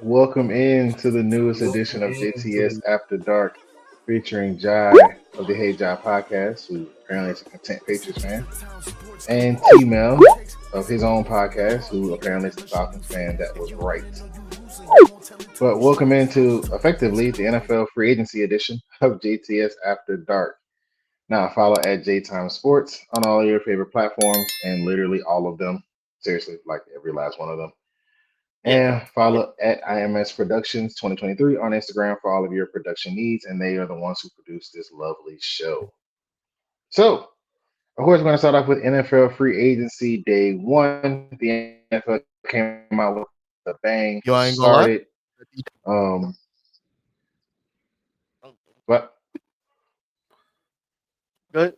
Welcome in to the newest edition of JTS After Dark, featuring Jai of the Hey Jai podcast, who apparently is a content Patriots fan, and T-Mel of his own podcast, who apparently is the Falcons fan that was right. But welcome into effectively the NFL free agency edition of JTS After Dark. Now follow at JTime Sports on all your favorite platforms and literally all of them. Seriously, like every last one of them. And follow at IMS Productions 2023 on Instagram for all of your production needs. And they are the ones who produce this lovely show. So, of course, we're going to start off with NFL free agency day one. The NFL came out with a bang, Yo, I ain't gonna lie. started. What? Good.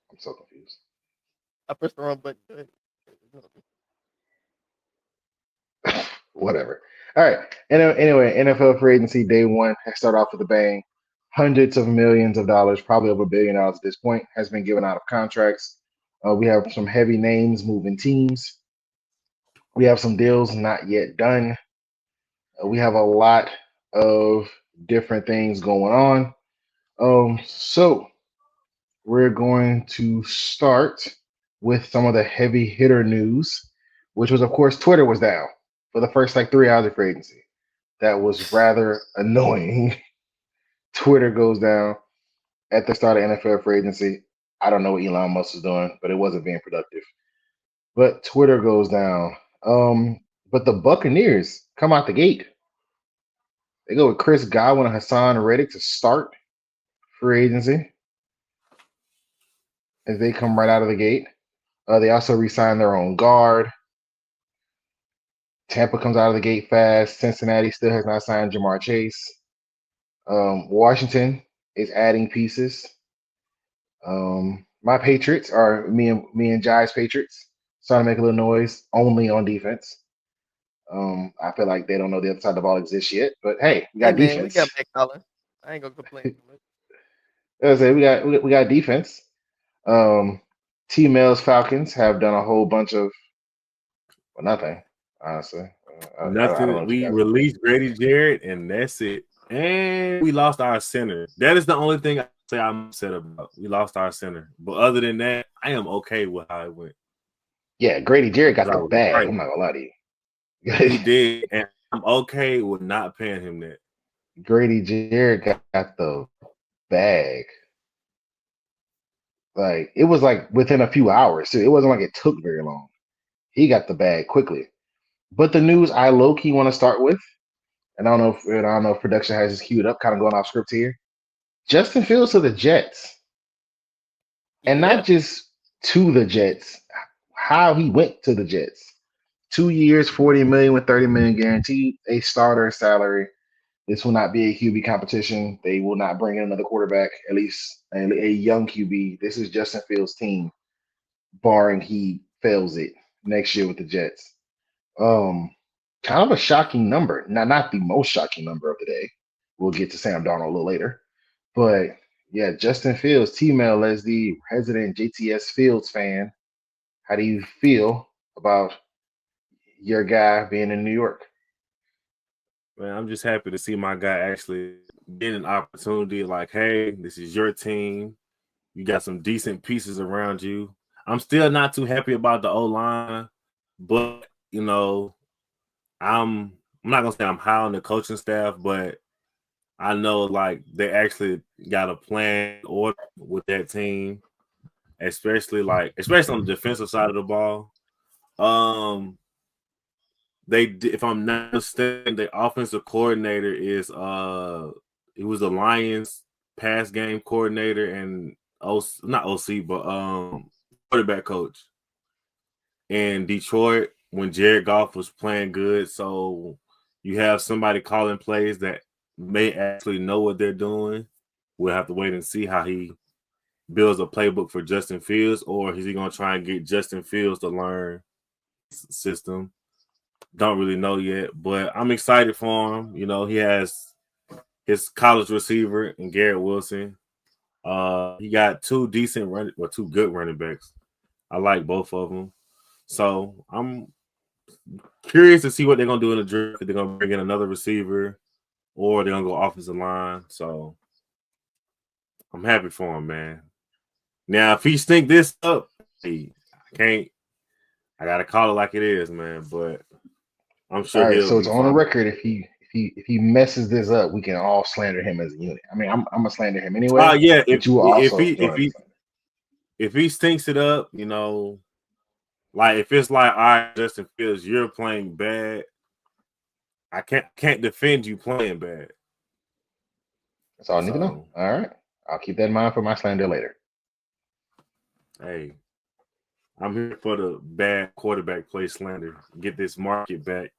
I'm so confused. I pressed the wrong button. Good. Whatever. All right. Anyway, NFL free agency day one has started off with a bang. Hundreds of millions of dollars, probably over $1 billion at this point, has been given out of contracts. We have some heavy names moving teams. We have some deals not yet done. We have a lot of different things going on. So we're going to start with some of the heavy hitter news, which was, of course, Twitter was down for the first 3 hours of free agency. That was rather annoying. Twitter goes down at the start of NFL free agency. I don't know what Elon Musk is doing, but it wasn't being productive. But Twitter goes down. But the Buccaneers come out the gate. They go with Chris Godwin and Hassan Reddick to start free agency as they come right out of the gate. They also re-signed their own guard. Tampa comes out of the gate fast. Cincinnati still has not signed Jamar Chase. Washington is adding pieces. My Patriots are me and Jai's Patriots starting to make a little noise only on defense. I feel like they don't know the other side of the ball exists yet, but hey, we got defense. We got Mac Collins. I ain't gonna complain too much. I say we got defense. T-Mel's Falcons have done a whole bunch of nothing, honestly. Nothing. We released Grady Jarrett, and that's it. And we lost our center. That is the only thing I say I'm upset about. We lost our center. But other than that, I am okay with how it went. Yeah, Grady Jarrett got the bag. Right. I'm not gonna lie to you. He did, and I'm okay with not paying him that. Grady Jarrett got the bag. Like it was like within a few hours. So it wasn't like it took very long. He got the bag quickly. But the news I low key want to start with, and I don't know if production has this queued up, kind of going off script here. Justin Fields to the Jets, and not just to the Jets. How he went to the Jets. 2 years, $40 million with $30 million guaranteed, a starter salary. This will not be a QB competition. They will not bring in another quarterback, at least a young QB. This is Justin Fields' team, barring he fails it next year with the Jets. Kind of a shocking number. Not the most shocking number of the day. We'll get to Sam Darnold a little later. But yeah, Justin Fields, T-Mail as the resident JTS Fields fan. How do you feel about your guy being in New York? Man, I'm just happy to see my guy actually get an opportunity. Like, hey, this is your team. You got some decent pieces around you. I'm still not too happy about the O-line, but I'm not gonna say I'm high on the coaching staff, but I know like they actually got a plan order with that team, especially on the defensive side of the ball. If I'm not mistaken, the offensive coordinator is he was the Lions pass game coordinator and not OC, but quarterback coach in Detroit when Jared Goff was playing good. So you have somebody calling plays that may actually know what they're doing. We'll have to wait and see how he builds a playbook for Justin Fields, or is he going to try and get Justin Fields to learn system? Don't really know yet, but I'm excited for him. He has his college receiver and Garrett Wilson. He got two good running backs. I like both of them. So I'm curious to see what they're gonna do in the draft. If they're gonna bring in another receiver, or they're gonna go offensive line. So I'm happy for him, man. Now, if he stink this up, hey, I can't. I gotta call it like it is, man. But I'm All sure right, he'll so be it's on the fine. record. If he messes this up, we can all slander him as a unit. I mean, I'm gonna slander him anyway, Yeah. but you will also join in the slander. If he stinks it up, like if it's like, all right, Justin Fields, you're playing bad. I can't defend you playing bad. That's all I need to know. All right, I'll keep that in mind for my slander later. Hey, I'm here for the bad quarterback play slander. Get this market back.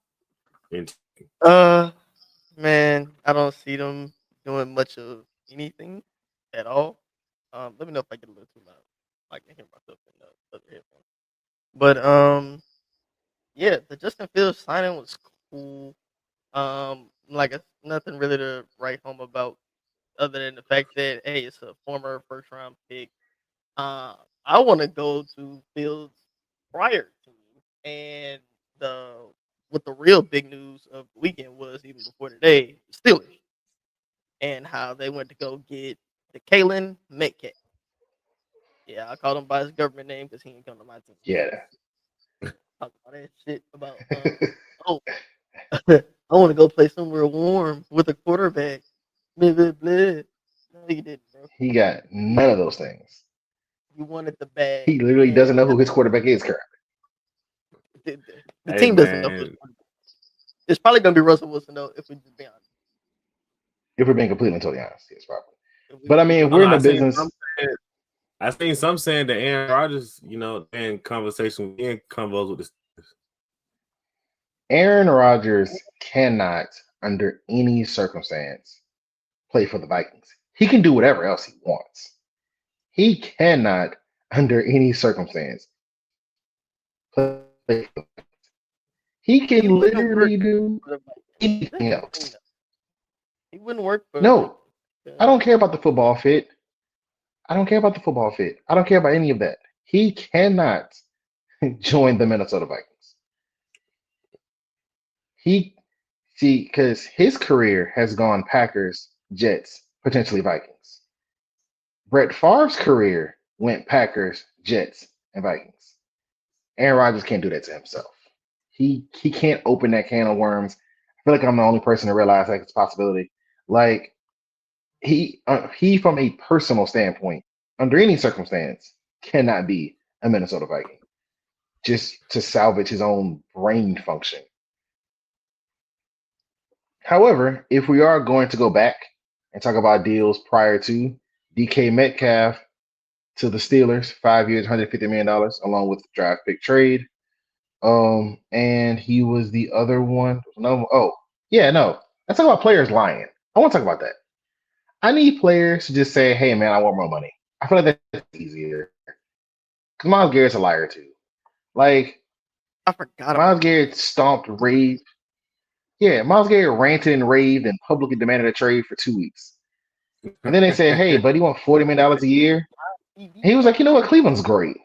Man, I don't see them doing much of anything at all. Let me know if I get a little too loud. I can hear myself in the other headphones. But yeah, the Justin Fields signing was cool. Like it's nothing really to write home about, other than the fact that hey, it's a former first round pick. Uh, I want to go to Fields' prior team, and the what the real big news of the weekend was even before today, Steelers, and how they went to go get the Kalen Metcalf. Yeah, I called him by his government name because he ain't come to my team. Yeah. Talk all that shit about oh, I want to go play somewhere warm with a quarterback. Blah, blah, blah. No, you didn't, bro. He got none of those things. You wanted the bag, He literally doesn't and know who his quarterback is currently. the Hey, team doesn't know who his man. quarterback is. It's probably gonna be Russell Wilson though, if we just be honest. If we're being completely and totally honest, yes, probably. If we But I keep mean, it if we're in the I seen business, some saying that Aaron Rodgers, in conversation in convos with the Aaron Rodgers cannot, under any circumstance, play for the Vikings. He can do whatever else he wants. He cannot, under any circumstance, play for the Vikings. He can wouldn't work literally do for the Vikings. anything That's the thing, else. though. He wouldn't work for the Vikings. No, I don't care about the football fit. I don't care about the football fit. I don't care about any of that. He cannot join the Minnesota Vikings. He see because his career has gone Packers, Jets, potentially Vikings. Brett Favre's career went Packers, Jets, and Vikings. Aaron Rodgers can't do that to himself. He can't open that can of worms. I feel like I'm the only person to realize like it's a possibility. Like he from a personal standpoint, under any circumstance, cannot be a Minnesota Viking just to salvage his own brain function. However, if we are going to go back and talk about deals prior to DK Metcalf to the Steelers, 5 years, $150 million, along with the draft pick trade. And he was the other one. No, oh, yeah, no. Let's talk about players lying. I want to talk about that. I need players to just say, hey, man, I want more money. I feel like that's easier. Because Miles Garrett's a liar, too. Like, I forgot Miles about that. Garrett stomped, raved. Yeah, Miles Garrett ranted and raved and publicly demanded a trade for 2 weeks. And then they said, hey, buddy, you want $40 million a year? And he was like, you know what? Cleveland's great.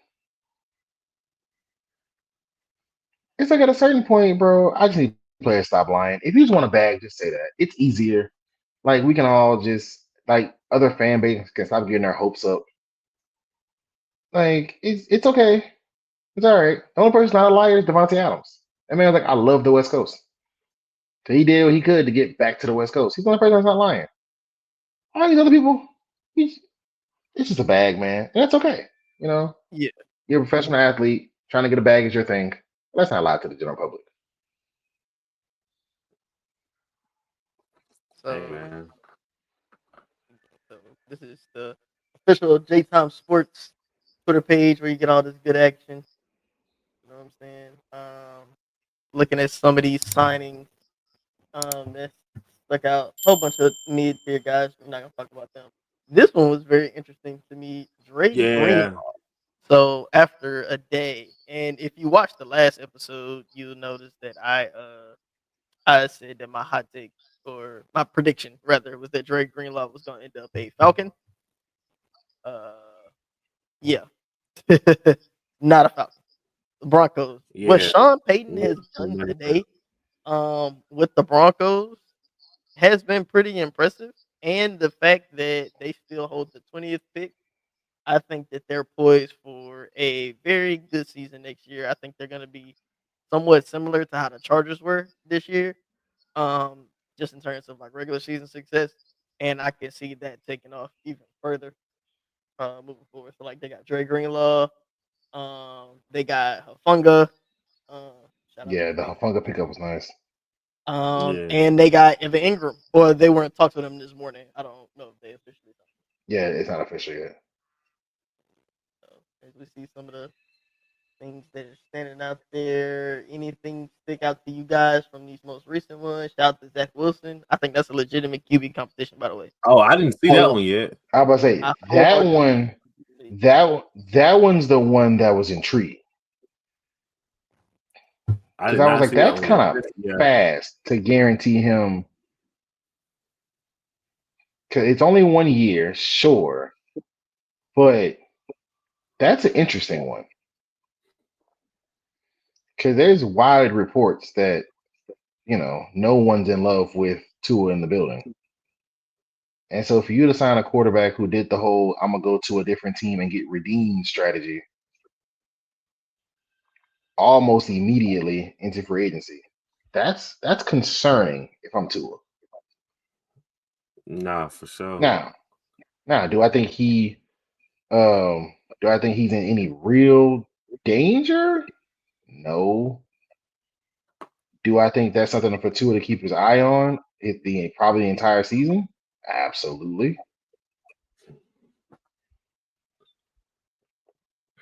It's like at a certain point, bro, I just need players to stop lying. If you just want a bag, just say that. It's easier. Like we can all just like other fan bases can stop getting their hopes up. Like it's okay. It's all right. The only person not a liar is Devontae Adams. That man was like, I love the West Coast. So he did what he could to get back to the West Coast. He's the only person that's not lying. All these other people, it's just a bag, man. And that's okay. You know, Yeah. you're a professional athlete. Trying to get a bag is your thing. Let's not lie to the general public. Hey, So, man. so this is the official J Time Sports Twitter page where you get all this good action. You know what I'm saying? Looking at some of these signings, that stuck out. A whole bunch of mid tier guys. I'm not gonna talk about them. This one was very interesting to me. Dre Greenlaw. Yeah. So after a day, and if you watch the last episode, you'll notice that I said that my hot take or my prediction rather was that Dre Greenlaw was going to end up a Falcon. Uh, yeah, not a Falcon. Broncos. What Yeah. Sean Payton Yeah. has done today, with the Broncos has been pretty impressive, and the fact that they still hold the 20th pick, I think that they're poised for a very good season next year. I think they're going to be somewhat similar to how the Chargers were this year, um, just in terms of like regular season success, and I can see that taking off even further moving forward. So like they got Dre Greenlaw, they got Hafunga, uh, shout out Yeah, to the Big. Hufanga pickup was nice. Yeah. And they got Evan Ingram. Or they weren't talking to them this morning. I don't know if they officially talked. Yeah, it's not official yet. So as we see some of the things that are standing out there, anything stick out to you guys from these most recent ones? Shout out to Zach Wilson. I think that's a legitimate QB competition, by the way. Oh, I didn't see that Whole- one yet. I was about to say I that wholeheartedly one. agree. That one's the one that was intriguing I because did I was not like, see that that's one yet. kind of Yeah. fast to guarantee him. Because it's only 1 year, sure, but that's an interesting one. Because there's wide reports that no one's in love with Tua in the building. And so for you to sign a quarterback who did the whole "I'm gonna go to a different team and get redeemed" strategy almost immediately into free agency, that's concerning if I'm Tua. Nah, for sure. Now, now, do I think he's in any real danger? No. Do I think that's something for Tua to keep his eye on probably the entire season? Absolutely.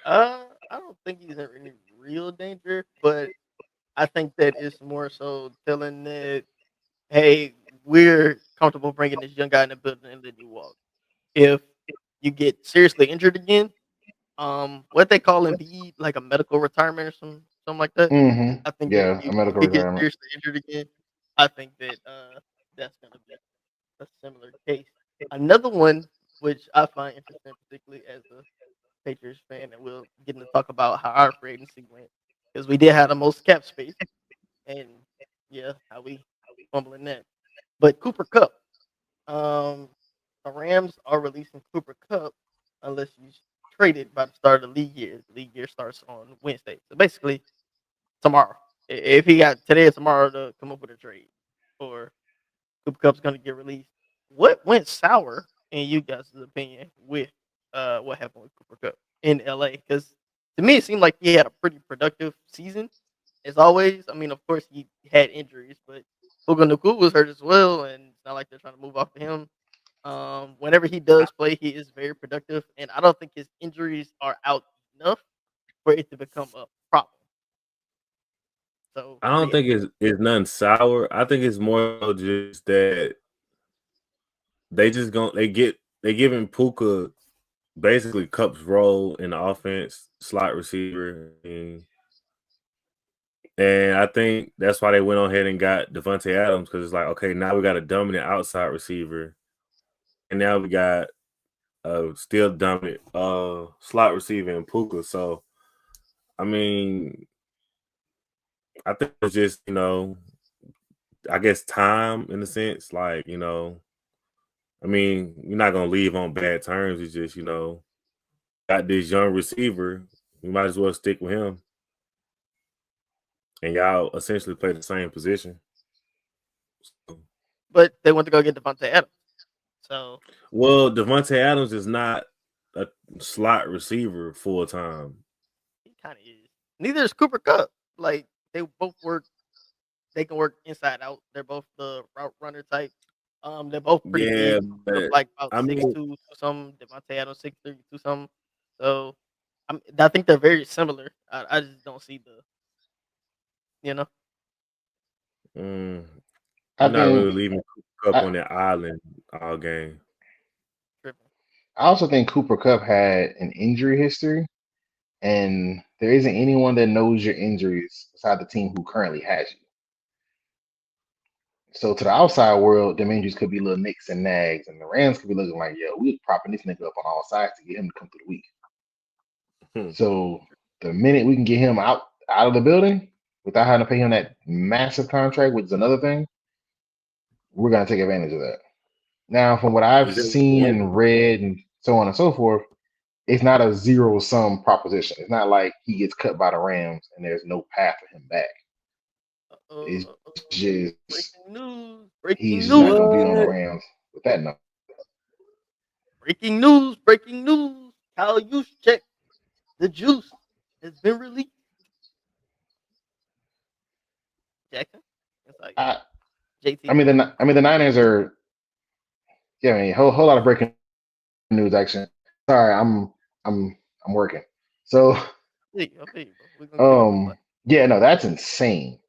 I don't think he's in any real danger, but I think that it's more so telling that, hey, we're comfortable bringing this young guy in the building and letting you walk. If you get seriously injured again, what they call in PE, like a medical retirement or something like that. Mm-hmm. I think that Yeah, a if medical he gets retirement. seriously injured again, I think that that's gonna be a similar case. Another one which I find interesting, particularly as a Patriots fan, and we'll get into talk about how our free agency went because we did have the most cap space, and yeah, how we fumbling that. But Cooper Cup, um, the Rams are releasing Cooper Cup unless you trade it by the start of the league year. The league year starts on Wednesday, so basically tomorrow. If he got today or tomorrow to come up with a trade, or Cooper Cup's going to get released. What went sour in you guys' opinion with what happened with Cooper Cup in LA? Because to me, it seemed like he had a pretty productive season, as always. I mean, of course, he had injuries, but Puka Nakua was hurt as well, and it's not like they're trying to move off of him. Whenever he does play, he is very productive, and I don't think his injuries are out enough for it to become a problem. So, I don't yeah. think it's nothing sour. I think it's more so just that they giving Puka basically Cup's role in the offense, slot receiver, and I think that's why they went on ahead and got Devontae Adams, because it's like, okay, now we got a dominant outside receiver, and now we got a still dominant slot receiver in Puka. So I mean, I think it's just, I guess time in a sense. Like, I mean, you're not gonna leave on bad terms. It's just, got this young receiver, you might as well stick with him. And y'all essentially play the same position. But they went to go get Devontae Adams. So Well, Devontae Adams is not a slot receiver full time. he kind of is. Neither is Cooper Cup. Like they both work. They can work inside out. They're both the route runner type. They're both pretty Yeah, big. Up but like about I six mean, two some. Devontae Adams 6'3", two some. So I think they're very similar. I just don't see the you know. mm, I you're not really think leaving Cooper Kupp I, on that island all game. Tripping. I also think Cooper Cup had an injury history, and there isn't anyone that knows your injuries beside the team who currently has you. So to the outside world, the injuries could be little nicks and nags, and the Rams could be looking like, yo, we propping this nigga up on all sides to get him to come through the week. Hmm. So the minute we can get him out out of the building without having to pay him that massive contract, which is another thing, we're gonna take advantage of that. Now, from what I've Is that seen what? and read and so on and so forth, it's not a zero sum proposition. It's not like he gets cut by the Rams and there's no path for him back. It's just Breaking news! he's Breaking just not gonna news! be on the What? Rams with that number. Breaking news! Breaking news! Kyle Juszczyk, the juice has been released. Jackson, inside you. I JT. I mean the Niners are yeah, I mean whole lot of breaking news action. Sorry, I'm working. So I feel you, bro. We're gonna give you a little slack. yeah, no, that's insane.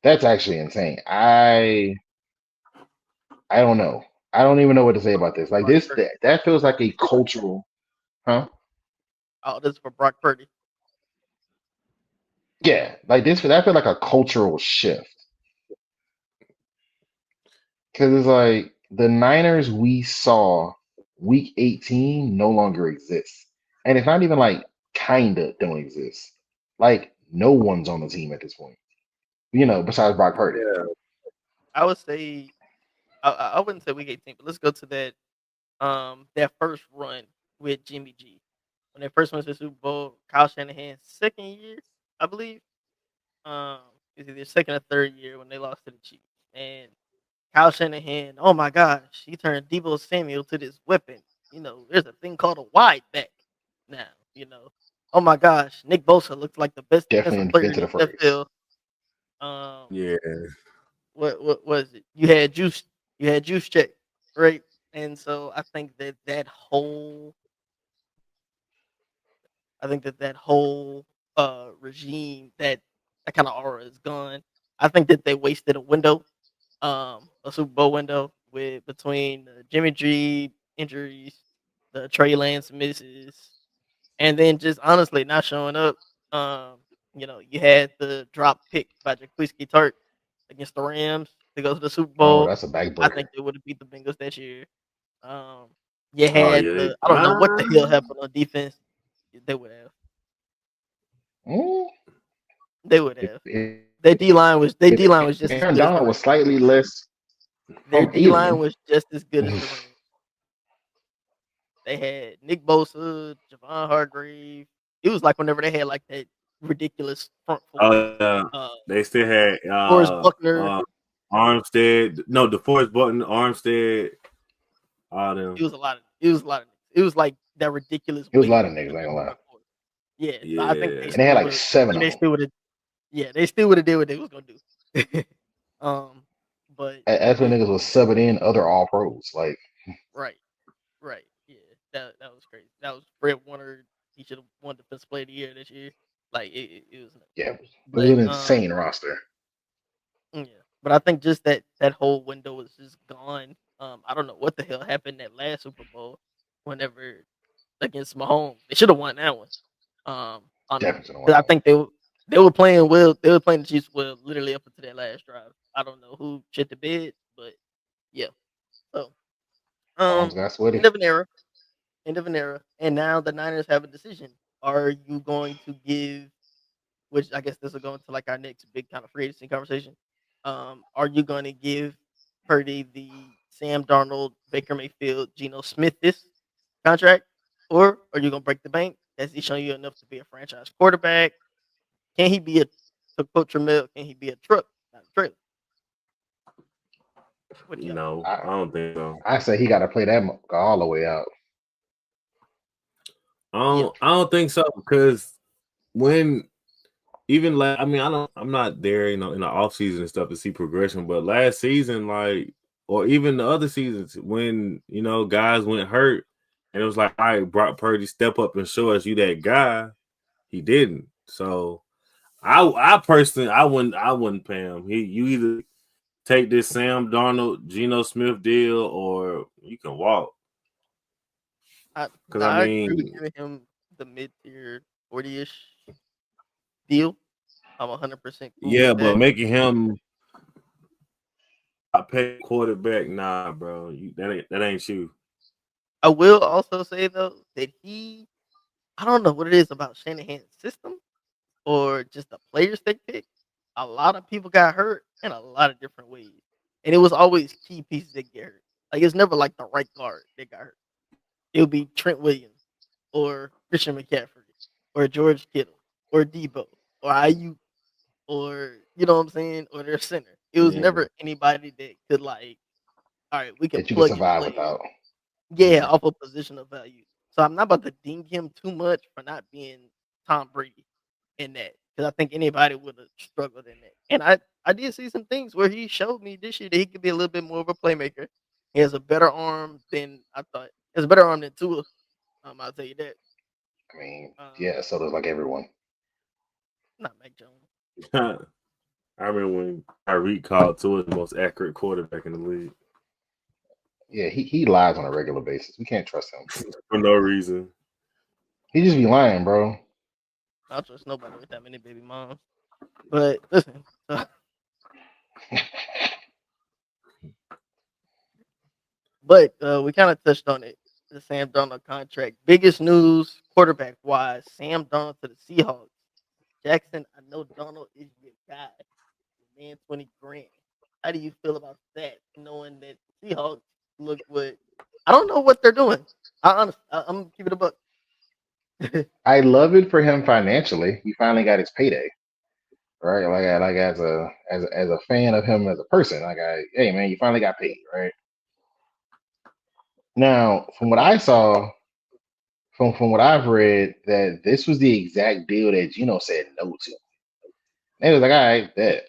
That's actually insane. I don't know. I don't even know what to say about this. Like Brock this, Purdy. that feels like a cultural, huh? Oh, this is for Brock Purdy. Yeah, like this. That feels like a cultural shift because it's like the Niners we saw week 18 no longer exists, and it's not even like kinda don't exist. Like no one's on the team at this point. Besides Brock Purdy. Yeah. I would say I wouldn't say week 18, but let's go to that first run with Jimmy G. When they first went to the Super Bowl, Kyle Shanahan's second year, I believe. Um, is either second or third year when they lost to the Chiefs. And Kyle Shanahan, oh my gosh, he turned Debo Samuel to this weapon. There's a thing called a wide back now. Oh my gosh, Nick Bosa looks like the best Definitely defensive player in invented a the phrase. NFL. Um, Yeah. what was it? You had juice check, right? And so I think that whole regime, that kind of aura is gone. I think that they wasted a Super Bowl window with between the Jimmy G injuries, the Trey Lance misses, and then just honestly not showing up. You had the drop pick by Jaquiski Tartt against the Rams to go to the Super Oh, Bowl. that's a I backbreaker. think they would have beat the Bengals that year. Um, you Oh had yeah. I don't know what the hell happened on defense. They would have. Mm, They would if, have. if, Their D line was their if D line was just as Aaron good as the Donald was Rams. slightly less Their D line alien. was just as good as the Rams. They had Nick Bosa, Javon Hargrave. It was like whenever they had like that ridiculous front four. Oh yeah. Uh, They still had Forrest Buckner. Armstead. No, DeForest Button, Armstead, all them. It was a lot of. It was a lot of. It was like that ridiculous It was a weight lot of niggas, I in ain't that gonna lie. front four. Yeah, so I think they Yeah. And they had still like would have. I seven think of they them. still would have. Yeah, they still would have did what they was gonna do. But That's when yeah, niggas was subbing in other all pros. Like, right, right. Yeah, that was crazy. That was Fred Warner. He should have won Defensive Player of the Year this year. Like it was nuts. yeah, it was But an insane roster. yeah. But I think just that whole window was just gone. I don't know what the hell happened that last Super Bowl whenever against Mahomes. They should have won that one. Honestly, Definitely won because I that one. think they were playing well. They were playing the Chiefs well, literally up until that last drive. I don't know who shit the bed, but yeah. So Mahomes got end sweaty. of an era, end of an era, and now the Niners have a decision. Are you going to give? Which I guess this will go into like our next big kind of free agency conversation. Are you going to give Purdy the Sam Darnold, Baker Mayfield, Geno Smith this contract, or are you going to break the bank? Has he shown you enough to be a franchise quarterback? Can he be to quote Tremel? Can he be a truck, not a trailer? What do y'all think? No, I I don't think so. I say he got to play that all the way out. Yeah, I don't think so because when even like I mean I'm not there in the off season and stuff to see progression, but last season like or even the other seasons when guys went hurt and it was like all right, Brock Purdy step up and show us you that guy. He didn't. So I personally I wouldn't pay him. You either take this Sam Darnold, Geno Smith deal or you can walk. Because I I agree with mean, giving him the mid tier 40ish deal. I'm 100% cool yeah, with but that. making him a pay quarterback, nah, bro. That ain't you. I will also say though that I don't know what it is about Shanahan's system, or just the players they picked, a lot of people got hurt in a lot of different ways, and it was always key pieces that get hurt. Like it's never like the right guard that got hurt. It would be Trent Williams or Christian McCaffrey or George Kittle or Debo or IU or you know what I'm saying, or their center. It was Yeah, never anybody that could like, all right, we can that you can plug and survive play. without. Yeah, Yeah, off a position of value. So I'm not about to ding him too much for not being Tom Brady in that because I think anybody would have struggled in that. And I did see some things where he showed me this year that he could be a little bit more of a playmaker. He has a better arm than I thought. He has a better arm than Tua. I'll tell you that. I mean, Um, yeah. So does like everyone. not Mac Jones. I remember when Tyreek called to the most accurate quarterback in the league Yeah, he lies on a regular basis. We can't trust him. for no reason. He just be lying, bro. I don't trust nobody with that many baby moms. But listen, but we kind of touched on it. The Sam Darnold contract. Biggest news, quarterback wise, Sam Darnold to the Seahawks. Jackson, I know Donald is your guy. Your man, 20 grand. How do you feel about that? Knowing that Seahawks look what I don't know what they're doing. I'm keeping it a buck. I love it for him financially. He finally got his payday, right? Like as a fan of him as a person, hey man, you finally got paid, right? Now, from what Yeah. I saw, from what I've read, that this was the exact deal that Gino said no to. They was like, all right, that.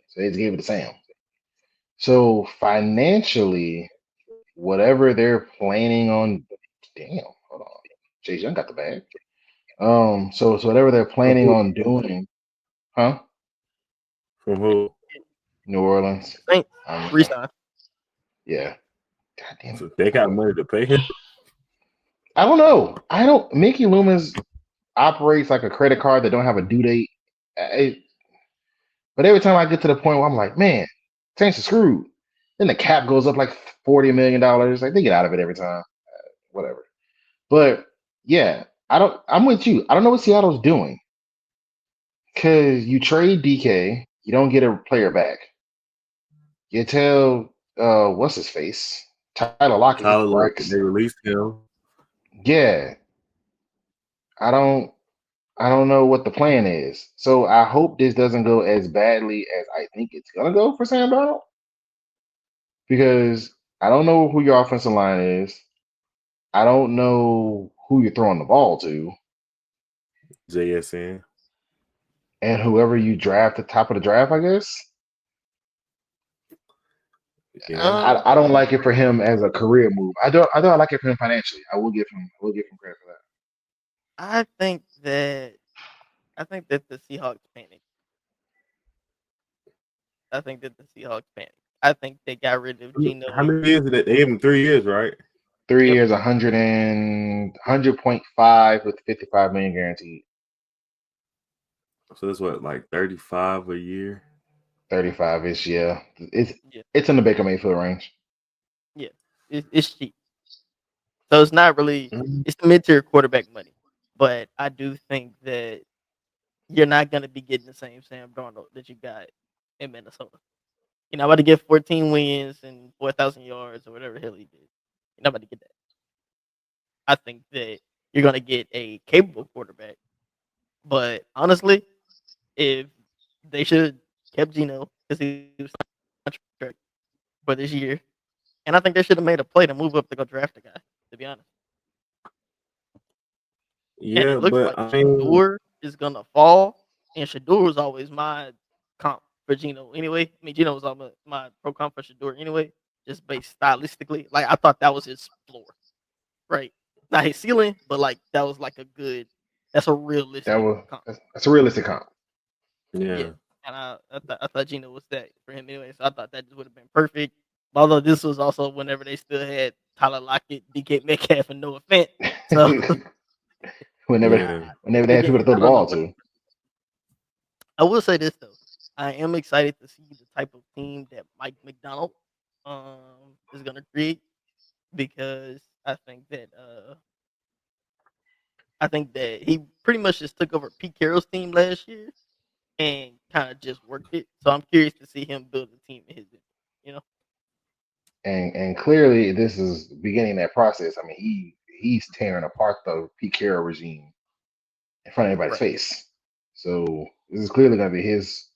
So they just gave it to Sam. So financially, whatever they're planning on, damn, hold on, Chase Young got the bag. So whatever they're From planning who? on doing, huh? From who? New Orleans. Saints Um, resign. yeah. God damn it. So they got money to pay him. I don't know. I don't. Mickey Loomis operates like a credit card that don't have a due date. I, but every time I get to the point where I'm like, man, Saints are screwed. Then the cap goes up like $40 million. Like they get out of it every time. Whatever. But yeah, I don't. I'm with you. I don't know what Seattle's doing because you trade DK, you don't get a player back. You tell what's his face, Tyler Lockett, he Tyler Lockett, works. they released him. Yeah, I don't. I don't know what the plan is. So I hope this doesn't go as badly as I think it's gonna go for Sam Darnold because I don't know who your offensive line is. I don't know who you're throwing the ball to, JSN. and whoever you draft at the top of the draft, I guess. Yeah. I don't like it for him as a career move. I like it for him financially. I will give him credit for that. I think that I think that the Seahawks panic. I think that the Seahawks panic. I think they got rid of How Geno. many years did they gave him? 3 years, right? 3 Yep. years, 100.5 with 55 million guaranteed. So that's what, like 35 a year? 35 ish, yeah. Yeah. It's in the Baker Mayfield range. Yeah. It's cheap. So it's not really Mhm. it's the mid tier quarterback money. But I do think that you're not gonna be getting the same Sam Darnold that you got in Minnesota. You're not about to get 14 wins and 4,000 yards or whatever the hell he did. You're not about to get that. I think that you're gonna get a capable quarterback. But honestly, if they should kept Geno because he was contract for this year, and I think they should have made a play to move up to go draft a guy. To be honest, and Yeah, it looks but like I mean, Shador is gonna fall, and Shador was always my comp for Geno anyway. I mean, Geno was always my pro comp for Shador anyway, just based stylistically. Like I thought that was his floor, right? Not his ceiling, but like that was like a good. That's a That realistic was comp. that's a realistic comp. Yeah, yeah. and I thought Geno was that for him anyway, so I thought that would have been perfect. Although this was also whenever they still had Tyler Lockett, DK Metcalf, and Noah Fant. So whenever Yeah. whenever they had again, people to throw I the don't know ball what. to. I will say this though, I am excited to see the type of team that Mike McDonald is going to create because I think that I think that he pretty much just took over Pete Carroll's team last year and kind of just worked it. So I'm curious to see him build a team in his, you know. And clearly this is beginning that process. I mean, he's tearing apart the Pete Carroll regime in front of everybody's Right. face. So this is clearly going to be his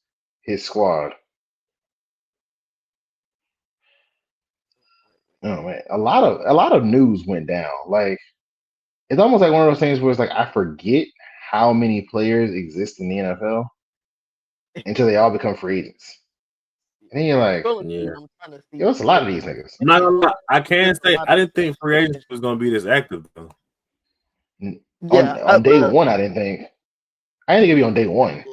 squad. Oh man, a lot of news went down. Like it's almost like one of those things where it's like I forget how many players exist in the NFL until they all become free agents. And then you're I'm like, scrolling Yeah. through. I'm trying to yo, see it's a lot what of the these niggas. I'm not gonna lie. I there's can a say lot I of didn't think free agency was gonna be this active though. On yeah. on day one, I didn't think. I didn't think it'd be on day one.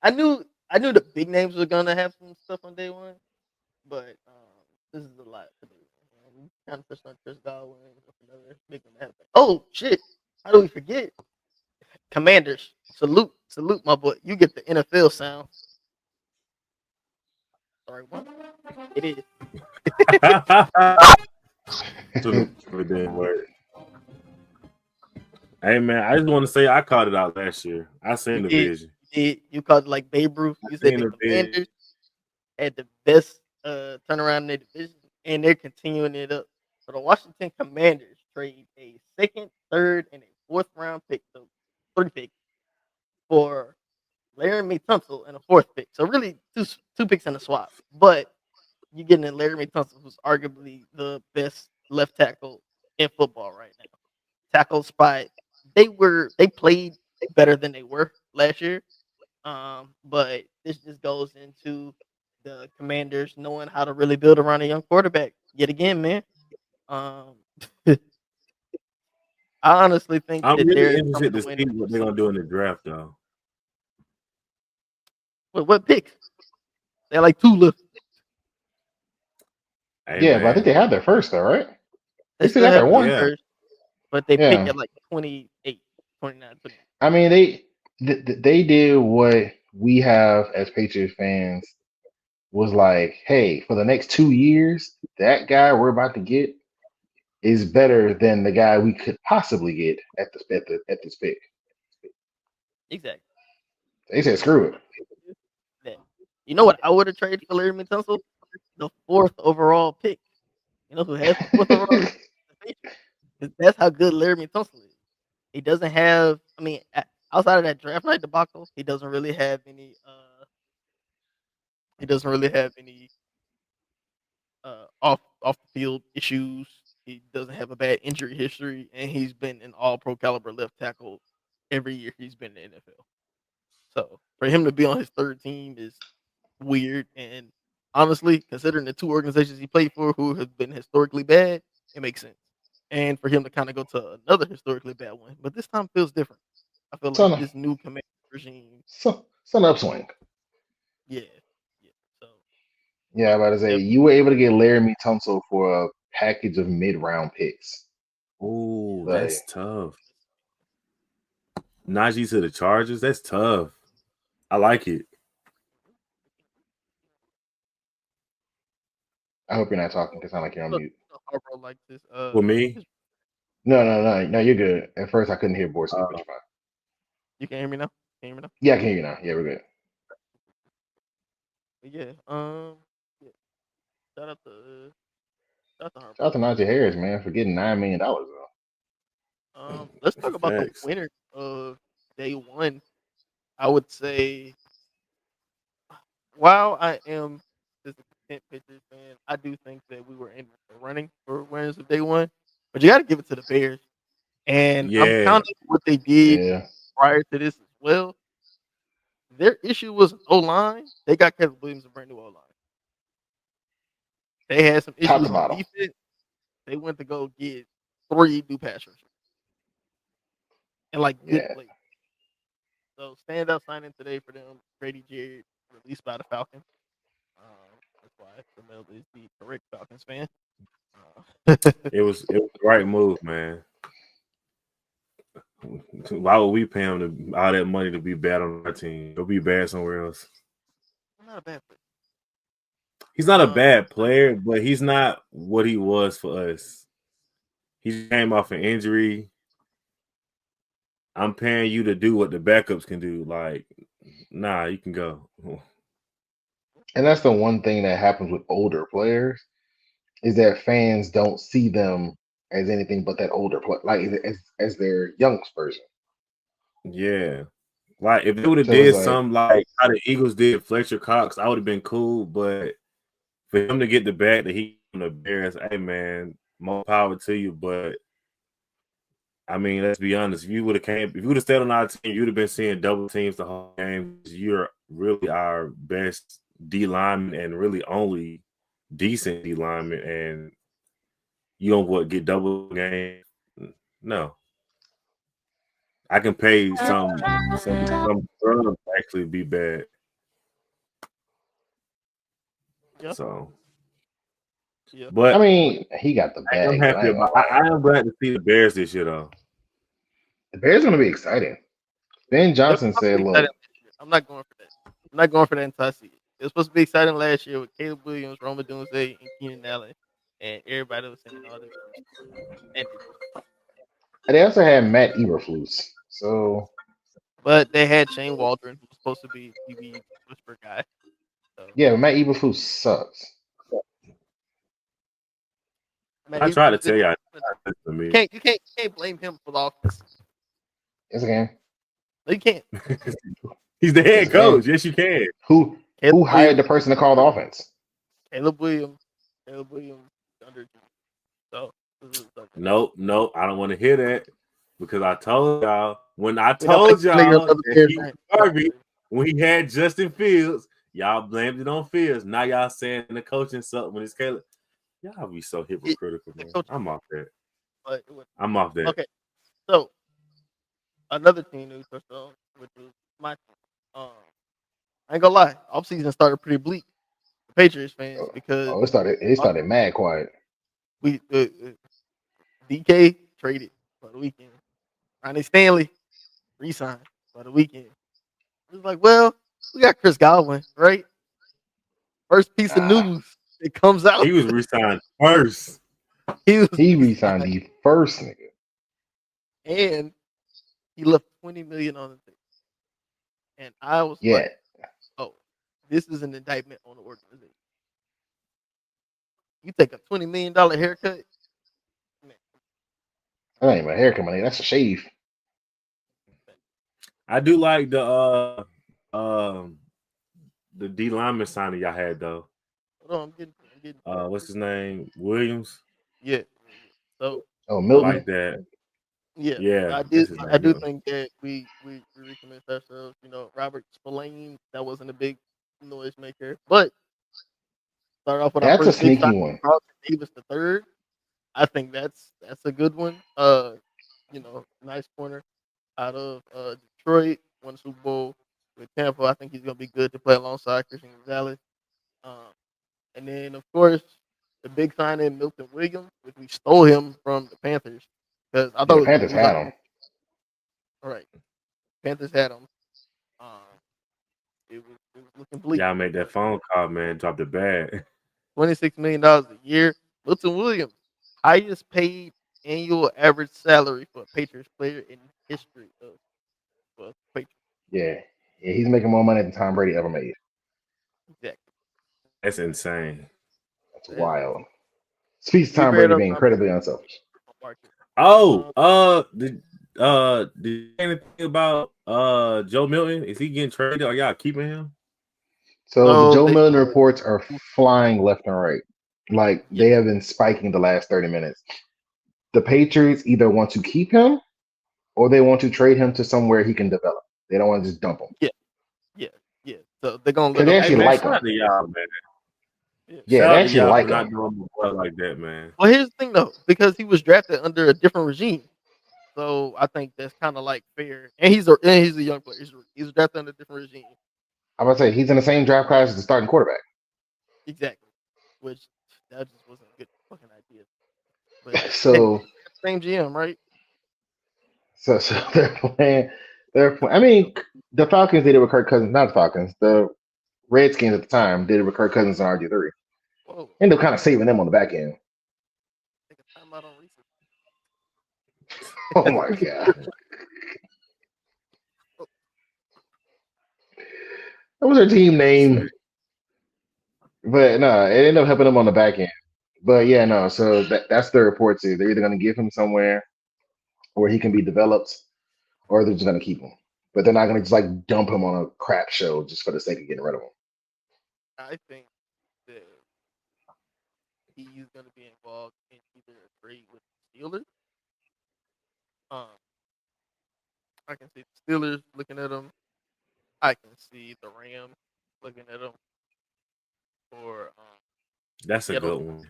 I knew the big names were gonna have some stuff on day one, but this is a lot for day one. Kind of touched on Chris Godwin, another big one that happened. Oh shit! How do we forget? Commanders, salute, my boy. You get the NFL sound. Sorry, what? It is. So it didn't work. Hey man, I just want to say I caught it out last year. I You seen the did. vision. You did. You called it like Babe Ruth. I You said seen the the vision. Commanders had the best turnaround in their division, and they're continuing it up. So the Washington Commanders trade a second, third, and a fourth round pick, so 3 picks for Laramie Tunsil and a fourth pick. So really two picks in a swap. But you're getting a Laramie Tunsil, who's arguably the best left tackle in football right now. Tackle spot. They played better than they were last year. But this just goes into the Commanders knowing how to really build around a young quarterback. Yet again, man. Um, I honestly think I'm that really they're coming interested to to win see in what they're the gonna do in the draft though. what picks? They're like two left. Hey Yeah, but I think man, they have their first though, right? They They still still got have their their one. yeah. first, but they pick Yeah. at like 28, 29, 20. I mean, they did what we have as Patriots fans was like, hey, for the next 2 years, that guy we're about to get is better than the guy we could possibly get at this pick. Exactly. They said, screw it. That. You know what I would have traded for Larry Tunsil? The fourth overall pick. You know who has the fourth overall pick? The Patriots. 'Cause that's how good Laramie Tunsil is. He doesn't have. I mean, outside of that draft night debacle, he doesn't really have any. He doesn't really have any off the field issues. He doesn't have a bad injury history, and he's been an All Pro caliber left tackle every year he's been in the NFL. So for him to be on his third team is weird. And honestly, considering the two organizations he played for who have been historically bad, it makes sense. And for him to kind of go to another historically bad one, but this time feels different. I feel like Son, this new command regime, son upswing. yeah, yeah. So Yeah, I'm about to say definitely, you were able to get Laramie Tunsil for a package of mid-round picks. Oh, Like, that's tough. Najee to the Chargers, that's tough. I like it. I hope you're not talking because I sound like you're on mute. Harbaugh like this. For me, No, you're good. At first, I couldn't hear Borski, but uh, you're fine. You can hear me now. Can you hear me now? Yeah, I can hear you now. Yeah, we're good. But yeah. Yeah. Shout out to Shout out to Harbaugh. Najee Harris, man, for getting $9 million though. Let's talk about the facts. winner of day one. I would say, while I am just a content Patriots fan, I do think that we were in the running for winners of day one. But you got to give it to the Bears, and I'm Yeah, counting what they did Yeah, prior to this as well. Their issue was O line. They got Kevin Williams a brand new O line. They had some top to issues on bottom. defense. They went to go get 3 new pass rushers and like good Yeah, plays. So standout signing today for them, Grady Jarrett, released by the Falcons. That's why Jamel is the correct Falcons fan. Uh, it was the right move, man. Why would we pay him all that money to be bad on our team? He'll be bad somewhere else. not a bad player. He's not a bad player, but he's not what he was for us. He came off an injury. I'm paying you to do what the backups can do. Like, nah, you can go. And that's the one thing that happens with older players is that fans don't see them as anything but that older player, like as their youngest version. Yeah. Like if they would have So it's did like, something like how the Eagles did Fletcher Cox, I would have been cool. But for him to get the back that he on the Bears, hey man, more power to you. But I mean, let's be honest. If you would have stayed on our team, you'd have been seeing double teams the whole game. You're really our best D lineman and really only decent D lineman, and you don't get double game. No, I can pay some scrubs to actually be bad. Yeah, So, yeah. I but mean, he got the I'm bag, but I happy ain't about. gonna lie. I am glad to see the Bears this year, though. The Bears gonna be exciting. Ben They're Johnson supposed to said, be exciting "Look, this year. I'm not going for that. I'm not going for that entire season. It was supposed to be exciting last year with Caleb Williams, Roma Dunze, and Keenan Allen, and everybody was saying all this. And they also had Matt Eberflus, so but they had Shane Waldron, who was supposed to be TV whisper guy. So yeah, Matt Eberflus sucks. Matt I tried to Eberflus tell didn't. y'all. To You me, can't you can't you can't blame him for the offense. Yes, again, No, you can't. he's the yes, head again. coach. Yes, you can. Who Caleb hired Williams, the person to call the offense? Caleb Williams, Caleb Williams under. So this is okay. Nope. I don't want to hear that because I told y'all when I We don't like told this nigga y'all another that Bears he was fan. garbage when he had Justin Fields. Y'all blamed it on Fields. Now y'all saying the coaching something when it's Caleb. Y'all be so hypocritical, The man. coach, I'm off that. but I'm off that. okay. So another team that we touched on, which was my team. I ain't gonna lie, offseason started pretty bleak for Patriots fans because Oh, it started. It uh, started mad quiet. we DK traded for the weekend. Ronnie Stanley re-signed for the weekend. It was like, well, we got Chris Godwin, right? First piece of Ah, news that comes out, He was resigned first. he was he resigned re-signed, the first nigga. and he left $20 million on the table. And I was Yeah, like, oh, this is an indictment on the organization. You take a $20 million haircut, man. that ain't my haircut, money. That's a shave. I do like um the D lineman signing y'all had though. Hold on, I'm getting to it. What's his name? Williams. Yeah. Oh, I Milton. like that. Yeah, Yeah, I that's did. his I name. do think that we recommend ourselves. You know, Robert Spillane, that wasn't a big noise maker, but start off with our That's a first big sign, sneaky one. Carlton Davis the third. I think that's a good one. You know, nice corner out of Detroit, won the Super Bowl with Tampa. I think he's gonna be good to play alongside Christian Gonzalez. Um, and then of course the big signing Milton Williams, which we stole him from the Panthers because I Yeah, the thought Panthers it was had like, him. all right, Panthers had him. Um, it was looking bleak. Y'all made that phone call, man. Dropped the bag. $26 million a year. Milton Williams, highest paid annual average salary for a Patriots player in history of Patriots. Yeah, yeah, he's making more money than Tom Brady ever made. Exactly. That's insane. That's That is wild. Speaks to we Tom fared Brady up being Tom incredibly unselfish. market. Oh, Um, did you say anything about Joe Milton? Is he getting traded? Are y'all keeping him? So the so Joe they Milton reports are flying left and right. Like yeah they have been spiking the last 30 minutes. The Patriots either want to keep him or they want to trade him to somewhere he can develop. They don't want to just dump him yeah yeah yeah. So they're gonna because let they him Hey actually man, like shout him. out to y'all, man. yeah. Yeah, Shout they out to actually y'all for like not him. doing my boy like that, man. Well, here's the thing though, because he was drafted under a different regime, so I think that's kind of like fair. And he's a young player. He's drafted under a different regime. I'm about to say he's in the same draft class as the starting quarterback. Exactly. Which that just wasn't a good fucking idea. But hey, So, same GM, right? so they're playing. They're playing. I mean, the Falcons did it with Kirk Cousins. Not the Falcons. The Redskins at the time did it with Kirk Cousins and RG3. Whoa, Ended up kind of saving them on the back end. take a timeout on research. Oh my god. That was their team name. But no, it ended up helping them on the back end. But yeah, no. So that's the report too. They're either going to give him somewhere where he can be developed, or they're just going to keep him. But they're not going to just like dump him on a crap show just for the sake of getting rid of him. I think that he's going to be involved in either a trade with the Steelers. I can see the Steelers looking at him. I can see the Rams looking at him. Or That's a yeah, good one.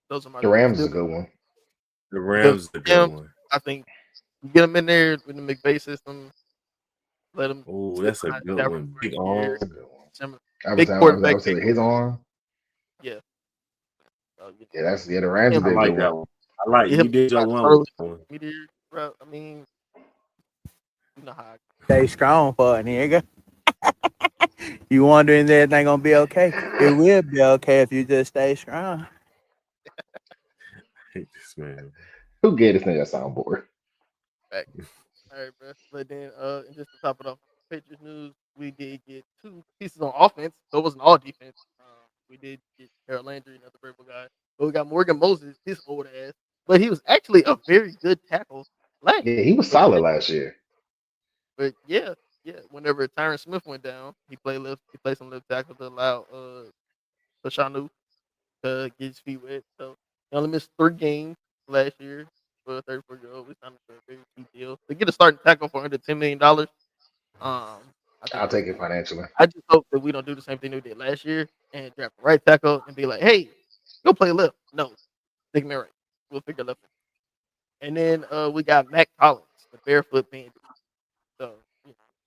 those are my The two. Rams is a Steelers. good one. The Because Rams is a good Rams, one. I think you get him in there with the McVay system. Let him Oh, sit that's a behind good Stafford one. for Big a year. That's a good one. Big I quarterback. would say his arm. Yeah. Yeah, the Rams him, would I be a like good that one. one. I like get you him did your out one early with that one. meteor route. I mean, you know how Stay strong for a nigga. You wondering if everything gonna be okay? It will be okay if you just stay strong. I hate this man. Who gave this nigga a soundboard? back. All right, bro. But then, and just to top it off, Patriots news, we did get 2 pieces on offense. So it wasn't all defense. We did get Harold Landry, another Brable guy. But we got Morgan Moses, his old ass. But he was actually a very good tackle last Yeah, year. he was solid last year. But yeah. Whenever Tyron Smith went down, he played some left tackle to allow Fashanu to get his feet wet. So he only missed 3 games last year for a 34-year-old. We signed him for a very cheap deal. To get a starting tackle for under $10 million, I think I'll take it financially. I just hope that we don't do the same thing we did last year and draft a right tackle and be like, hey, go play left. No, stick me right. We'll figure left. And then we got Mac Collins, the barefoot bandit. So,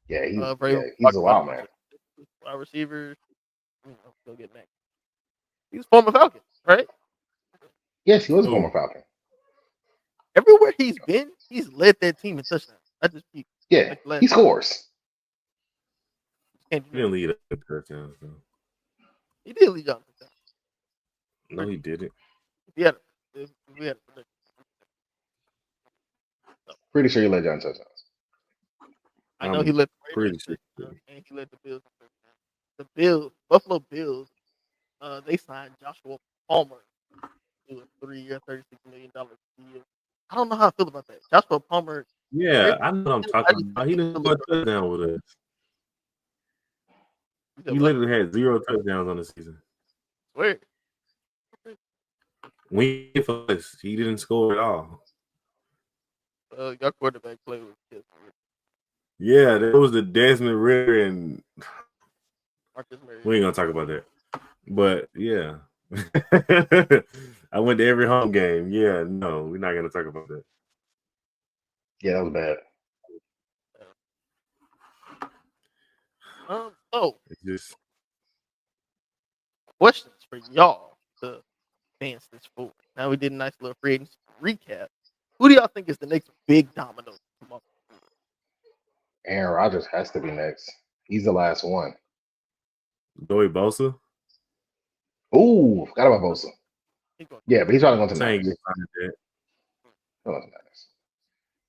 Yeah, he's talked a about wild man. wide receivers. Go get Mac. He's a former Falcon, right? Yes, he was a Who? former Falcon. Everywhere he's been, he's led that team in touchdowns. I just keep Yeah, he scores. can't He do didn't nothing. lead up the touchdowns though. He did lead John touchdowns. No, he didn't. If we had a prediction. Pretty sure he led John touchdowns. I know he led the pretty Raiders sure. and he led the Bills. The Bills, Buffalo Bills, they signed Joshua Palmer to a 3-year, $36 million deal. I don't know how I feel about that. Joshua Palmer. Yeah, I know what I'm talking about. He didn't score a touchdown with us. He literally had 0 touchdowns on the season. Swear. For us, he didn't score at all. Your quarterback played with kids. Yeah, that was the Desmond Ritter and Marcus Mariota. we ain't gonna talk about that. But yeah. I went to every home game. Yeah, no, we're not gonna talk about that. Yeah, that was bad. So it's just questions for y'all to advance this forward. Now we did a nice little free agency recap. Who do y'all think is the next big domino? Aaron Rodgers has to be next. He's the last one. Joey Bosa. Ooh, forgot about Bosa. Yeah, but he's probably going to the Niners.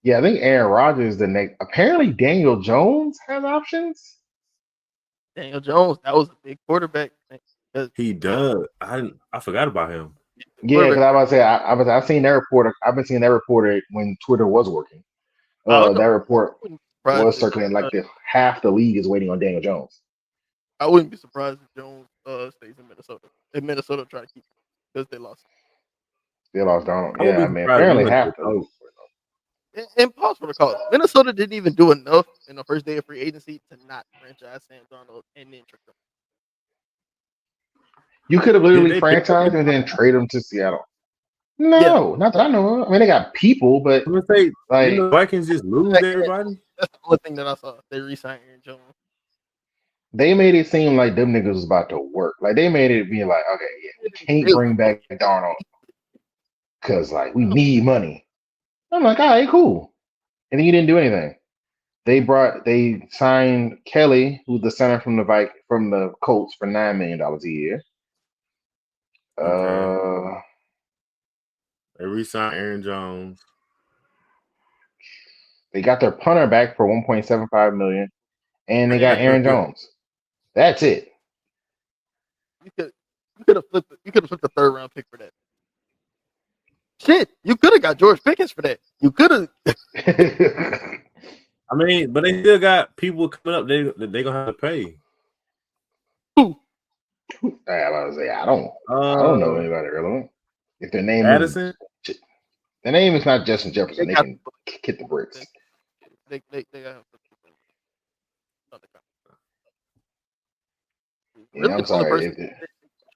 Yeah, I think Aaron Rodgers is the next. Apparently, Daniel Jones has options. Daniel Jones, that was a big quarterback. He does. I forgot about him. Yeah, because I was about to say I've seen that report. I've been seeing that reported when Twitter was working. That report was circulating like half the league is waiting on Daniel Jones. I wouldn't be surprised if Jones stays in Minnesota. If Minnesota try to keep him because they lost. They lost Donald. Yeah, I mean, apparently half the league. And pause for the cause. Minnesota didn't even do enough in the first day of free agency to not franchise Sam Darnold and then trick them. You could have literally franchised and then trade him to Seattle. No, not that I know of. I mean, they got people, but like the Vikings just lose everybody. That's the only thing that I saw. They re-signed Aaron Jones. They made it seem like them niggas was about to work. Like they made it be like, okay, yeah, we can't bring back Darnold because like we need money. I'm like, all right, cool. And then you didn't do anything. They signed Kelly, who's the center from the Colts for $9 million a year. Okay. They re-signed Aaron Jones. They got their punter back for $1.75 million, and they got Aaron Jones. That's it. You could have flipped. You could have flipped the third round pick for that. Shit, you could have got George Pickens for that. You could have. I mean, but they still got people coming up. They gonna have to pay. Who? I don't know anybody relevant. If their name is Addison. the name is not Justin Jefferson, They they got can hit the bricks. they got Yeah, really I'm the only sorry. person that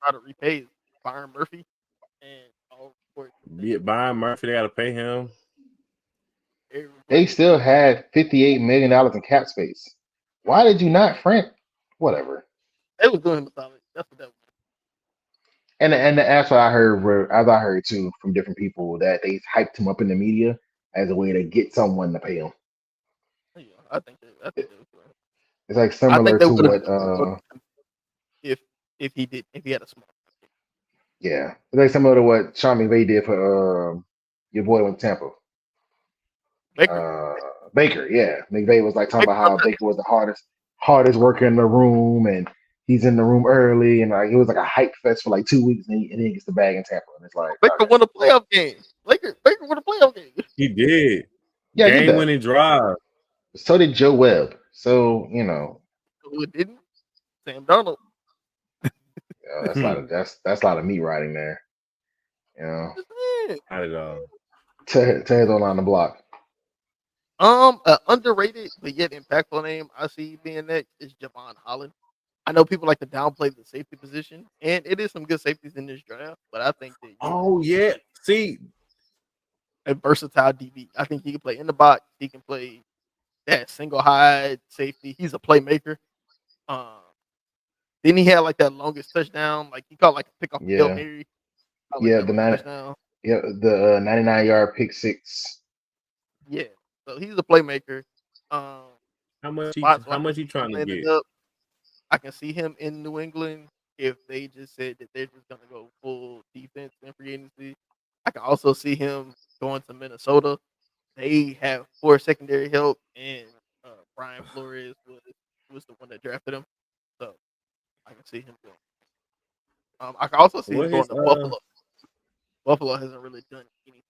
try to repay is Byron Murphy, and all reports Yeah, Byron Murphy, they got to pay him. They still had $58 million in cap space. Why did you not, Frank? Whatever. They was doing him a solid. That's what that was. And that's what I heard. As I heard too from different people that they hyped him up in the media as a way to get someone to pay him. Yeah, I think they was doing. It's like I similar think they to would what if he had a small. yeah, it's like similar to what Sean McVay did for your boy with Tampa. Baker. Baker, yeah. McVay was like talking Baker about how Baker was the hardest worker in the room, and he's in the room early, and like it was like a hype fest for like 2 weeks, and then he gets the bag in Tampa, and it's like Baker okay. won a playoff game. Baker won a playoff game. He did. Yeah, I get Game that. winning drive. So did Joe Webb. So you know, Who didn't? Sam Darnold. that's a lot of meat riding there. You know, Not at all. Ted's on the block. Underrated but yet impactful name I see being next is Javon Holland. I know people like to downplay the safety position, and it is some good safeties in this draft, but I think that Oh yeah, see, a versatile DB. I think he can play in the box. He can play that single high safety. He's a playmaker. Um, then he had like that longest touchdown. Like he caught like a pick off Hail Yeah, Mary. yeah, the 99-yard pick six. Yeah, so he's a playmaker. how much he trying to get? I can see him in New England if they just said that they're just gonna go full defense in free agency. I can also see him going to Minnesota. They have 4 secondary help, and Brian Flores was the one that drafted him. So I can see him going. I can also see him going to Buffalo. Buffalo hasn't really done anything.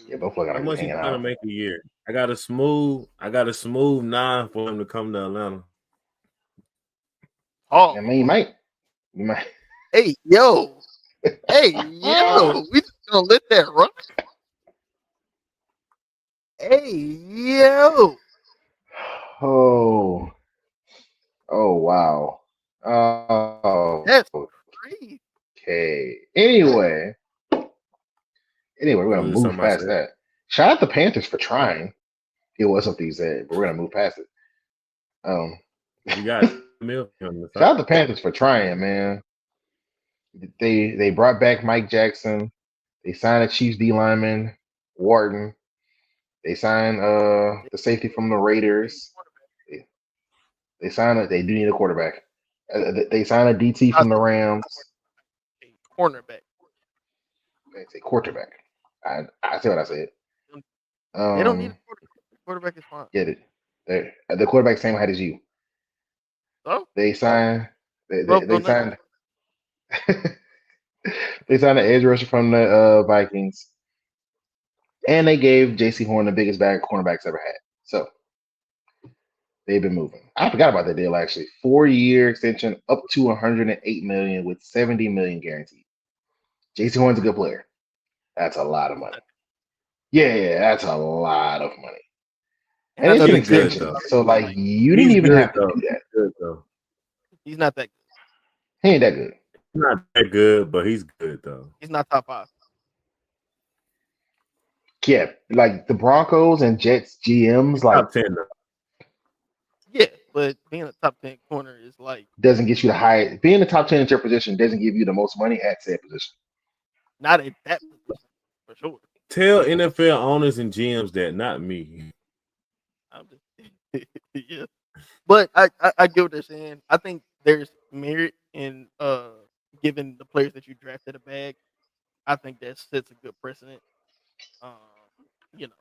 Yeah, Buffalo got How to much hang he it trying to out. make a year? I got a smooth 9 for him to come to Atlanta. Oh, I mean, you might. hey yo, we just gonna let that run. Hey yo, Oh, wow. Oh, that's crazy. okay. Anyway, we're gonna Lose move something I past said. that. Shout out the Panthers for trying. It was something you said, but we're gonna move past it. We got Milk on the Shout out the Panthers for trying, man. They brought back Mike Jackson. They signed a Chiefs D lineman, Wharton. They signed the safety from the Raiders. They signed it. They do need a quarterback. They signed a DT from the Rams. A cornerback. It's a quarterback. I see what I said. They don't need a quarterback. The quarterback is fine. Get it? The quarterback same height as you. So They signed. They Bro, signed. They signed an edge rusher from the Vikings, and they gave J.C. Horn the biggest bag cornerbacks ever had. So they've been moving. I forgot about that deal actually. 4-year extension up to 108 million with 70 million guaranteed. J.C. Horn's a good player. That's a lot of money. Yeah, that's a lot of money. And it's an extension, so like you didn't even have to do that. Good though. He's not that good. He ain't that good. He's not that good, but he's good though. He's not top 5. Yeah, like the Broncos and Jets GMs, like top 10 though. Yeah, but being a top 10 corner is like doesn't get you the highest. Being the top 10 at your position doesn't give you the most money at said position. not at that position for sure. Tell NFL owners and GMs that, not me. I'm just yeah, but I get what they're saying. I think there's merit in giving the players that you drafted a bag. I think that sets a good precedent. Um, you know,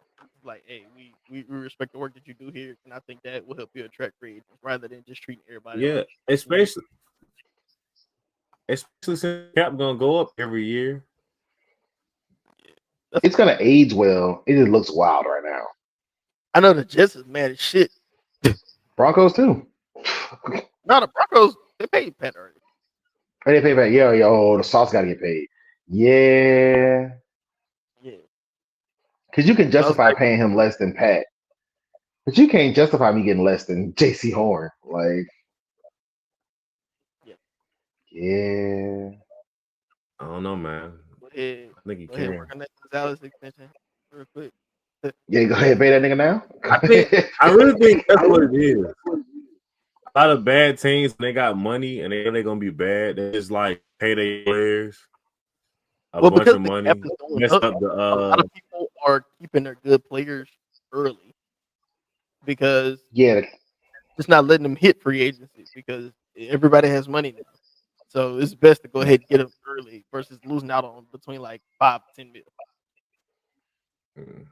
like, hey, we respect the work that you do here, and I think that will help you attract free agents rather than just treating everybody Yeah, like especially since cap gonna go up every year. that's It's gonna age well. It just looks wild right now. I know the Jets is mad as shit. Broncos too. No, the Broncos they paid Pat already. And they pay back. Yo, the sauce got to get paid. Yeah, Yeah, because you can I was justify like, paying him less than Pat, but you can't justify me getting less than J.C. Horn. Like, yeah, yeah, I don't know, man. I think he go ahead, can. work on that Gonzalez extension real quick. yeah. Go ahead, pay that nigga now. I really think that's what it is. A lot of bad teams, they got money and they're gonna be bad. They just like pay their players a Well, bunch because of the cap money, is going mess up, up the a lot of people are keeping their good players early because Yeah, just not letting them hit free agency because everybody has money now. So it's best to go ahead and get them early versus losing out on between like 5 to 10 mil. Mm.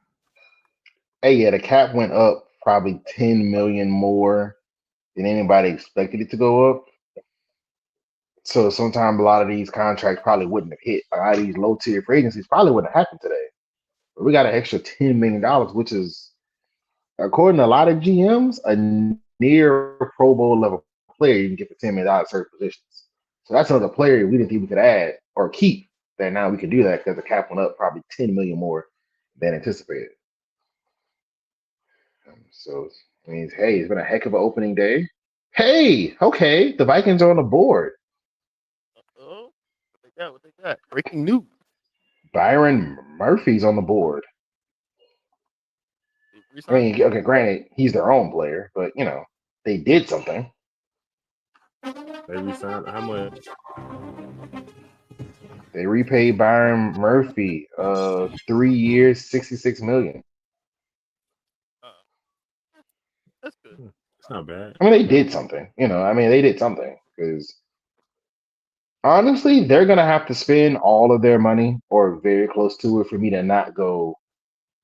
hey, yeah. The cap went up probably 10 million more than anybody expected it to go up. So sometimes a lot of these contracts probably wouldn't have hit. A lot of these low tier free agencies probably wouldn't have happened today. But we got an extra $10 million, which is, according to a lot of GMs, a near Pro Bowl level player you can get for $10 million at certain positions. So that's another player we didn't think we could add or keep. That now we can do that because the cap went up probably 10 million more than anticipated. So it means, hey, it's been a heck of an opening day. Hey, okay, the Vikings are on the board. Oh, what they got? What they got? Breaking news. Byron Murphy's on the board. They I resigned mean, okay, granted, he's their own player, but they did something. they resigned how much? They repaid Byron Murphy 3 years, 66 million. uh, that's good. It's not bad. I mean, they did something. I mean, they did something because honestly, they're gonna have to spend all of their money or very close to it for me to not go.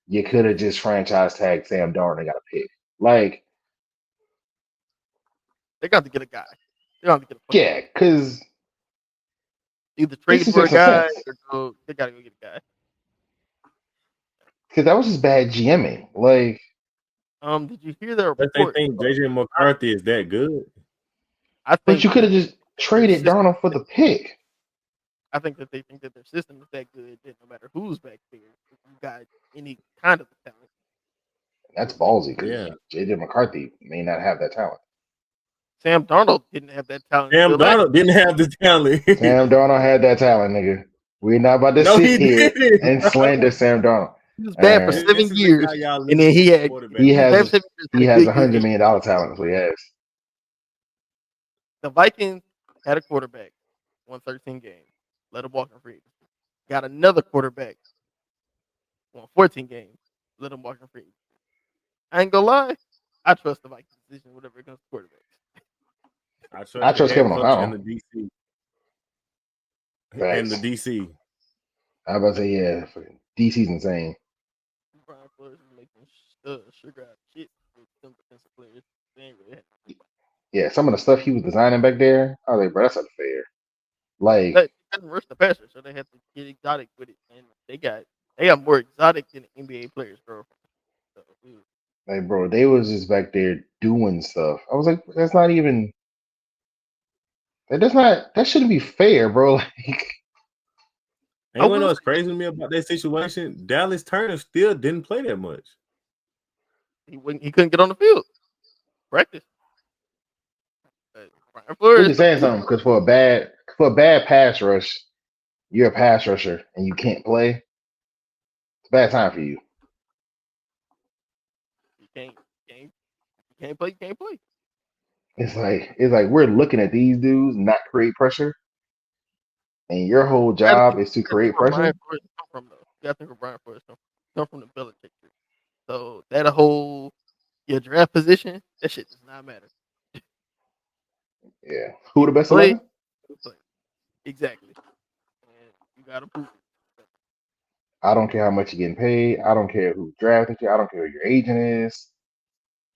You could have just franchise tagged Sam Darnold and got a pick. Like, They got to get a guy. They got to get a fucking yeah, guy. because Either this trade is for a just a guy sense. or go. They got to go get a guy. Because that was just bad GMing. Like, Did you hear the But they report? think JJ McCarthy is that good. I but think you could that have just their traded system. Darnold for the pick. I think that they think that their system is that good that no matter who's back there, if you got any kind of talent, That's you'll make ballsy because Yeah. JJ McCarthy may not have that talent. Sam Darnold didn't have that talent Sam until last. Donald didn't have the talent. Sam Darnold had that talent, nigga. We're not about to No, sit he here didn't, and bro. slander Sam Darnold. He was All bad for right. seven This is the years, guy y'all and listen then to for He quarterback. he was bad for has 7 years, he had a has good $100 year. million talent. So he has. The Vikings had a quarterback, won 13 games, let him walk in free agency. Got another quarterback, won 14 games, let him walk in free agency. I ain't gonna lie, I trust the Vikings decision whenever it comes to quarterbacks. I I trust the trust head Kevin coach and O'Connell. the DC and the Facts. DC. I was about to say, yeah, fucking DC's insane. Brian Flores is making sugar out of shit with some defensive players. They ain't really had to do Yeah, some of the stuff he was designing back there, I was like, bro, that's unfair. Like, They couldn't rush the passer, so they had to get exotic with it, and they got more exotic than NBA players, bro. So, bro, they was just back there doing stuff. I was like, that's not even. That's not. That shouldn't be fair, bro. Like, I And you know will what's say crazy to me about that situation? Dallas Turner still didn't play that much. he couldn't get on the field practice. Brian I'm Flores, just saying something because for a bad pass rush, you're a pass rusher and you can't play. It's a bad time for you. you can't play. You can't play. It's like we're looking at these dudes not create pressure, and your whole You gotta job think, is to you gotta think create where Brian pressure. Flores come from, though. You gotta think where Brian Flores come from the Belichick tree. So that whole your draft position, that shit does not matter. Yeah. Who the Either best play, 11? or play. Exactly. And you gotta prove it. I don't care how much you're getting paid. I don't care who's drafting you. I don't care who your agent is.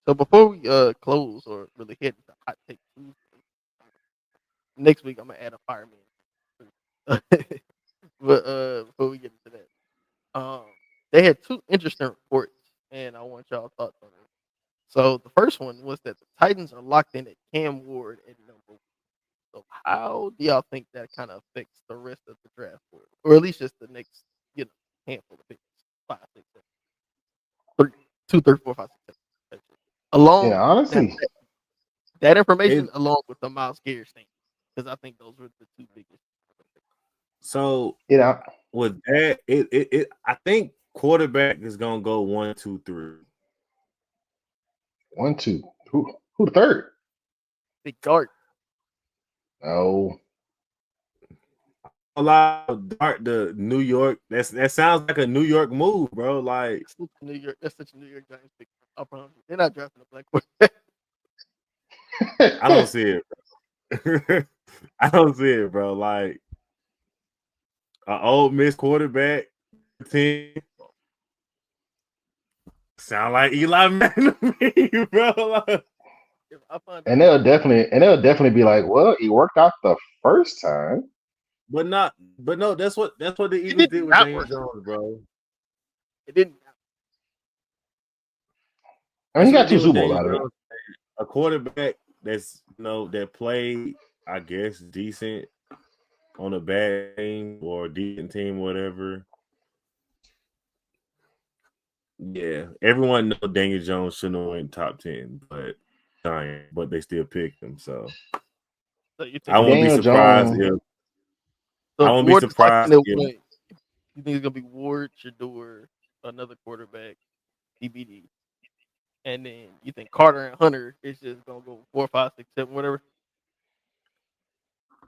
So before we close or really hit the hot take Tuesday, next week I'm gonna add a fireman. But before we get into that, they had two interesting reports, and I want y'all thoughts on it. So the first one was that the Titans are locked in at Cam Ward at number one. So how do y'all think that kind of affects the rest of the draft board, or at least just the next, handful of picks, 5, 6, 7, 3, 2, 3, 4, 5, 6, 7, And along now, honestly, that information It, along with the Miles Garrett thing, because I think those were the two biggest. so you know, with that, I think quarterback is gonna go 1, 2, 3. 1, 2. Who the third? Big Dart. No. A lot of Dart to New York. That sounds like a New York move, bro. Like That's such a New York. That's such a New York Giants pick. I promise you. They're not drafting a black quarterback. I don't see it. Bro. I don't see it, bro. Like an old Miss quarterback team. Sound like Eli Manning to me, bro. Like, If I find and out, they'll definitely be like, well, he worked out the first time. but no. That's what the it Eagles did did with not Daniel work. Jones, bro. It didn't. I mean, That's he what got they two did with Super Bowls Daniel out of it. Jones. A quarterback that's that played, I guess, decent on a bad team or a decent team, whatever. Yeah, everyone know Daniel Jones shouldn't have went top 10, but they still picked him. So So you I think won't be Daniel surprised Jones. if so I if won't be Ward is locked surprised in at if one? You think it's gonna be Ward, Shador, another quarterback, DBD, and then you think Carter and Hunter is just gonna go 4, 5, 6, 7, whatever.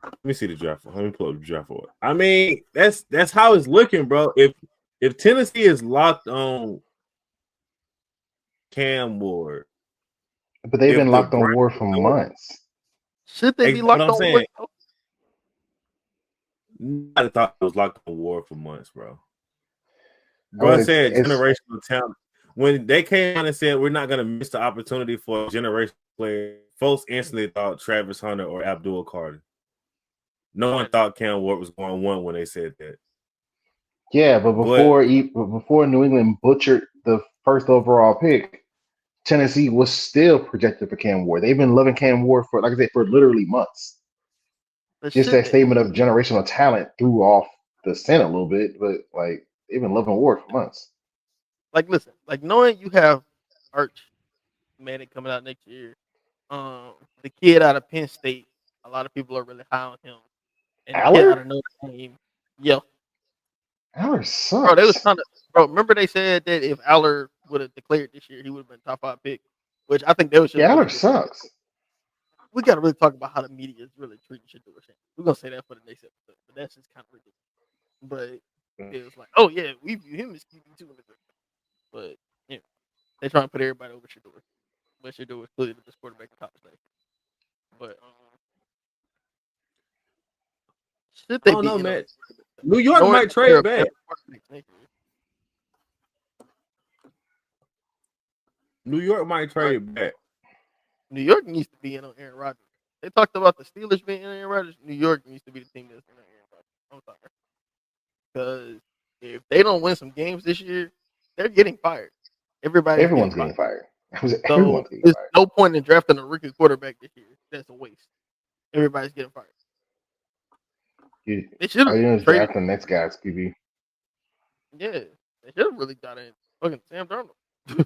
let me see the draft. Let me pull up the draft order. I mean, that's how it's looking, bro. If Tennessee is locked on Cam Ward, But they've if been the locked on Browns War for don't, months. Should they be what locked I'm on Ward? saying, I thought it was locked on Ward for months, bro. I mean, Bro said it's generational talent. When they came out and said we're not gonna miss the opportunity for a generational player, folks instantly thought Travis Hunter or Abdul Carter. No one thought Cam Ward was going one when they said that. yeah, but But before New England butchered the first overall pick, Tennessee was still projected for Cam Ward. They've been loving Cam Ward for, like I said, for literally months. But Just should that they? statement of generational talent threw off the scent a little bit, but like they've been loving Ward for months. Like, listen, like knowing you have Arch Manning coming out next year, the kid out of Penn State, a lot of people are really high on him, and the kid out Aller? of Notre Dame, yeah, Aller bro, they was sucks. trying to, bro. Remember they said that if Aller would have declared this year, he would have been top 5 pick, which I think they was just Yeah, really Aller just. sucks. We got to really talk about how the media is really treating Shador. We're gonna say that for the next episode, but that's just kind of ridiculous. But it was like, oh yeah, we view him as QB2 in the draft, but yeah, they trying to put everybody over Shador. But Shador was clearly the best quarterback in college last year. But should I they don't be know, in on man. New York knowing might that they're a trade better back. quarterback next year? New York might trade back. New York needs to be in on Aaron Rodgers. They talked about the Steelers being in on Aaron Rodgers. New York needs to be the team that's in on Aaron Rodgers. I'm sorry. Because if they don't win some games this year, they're getting fired. Everybody's getting Everyone's fired. getting fired. So Everyone's getting there's fired. no point in drafting a rookie quarterback this year. That's a waste. Everybody's getting fired. They should All have you do is traded. draft the next guy's QB. Yeah, they should have really got in fucking Sam Darnold.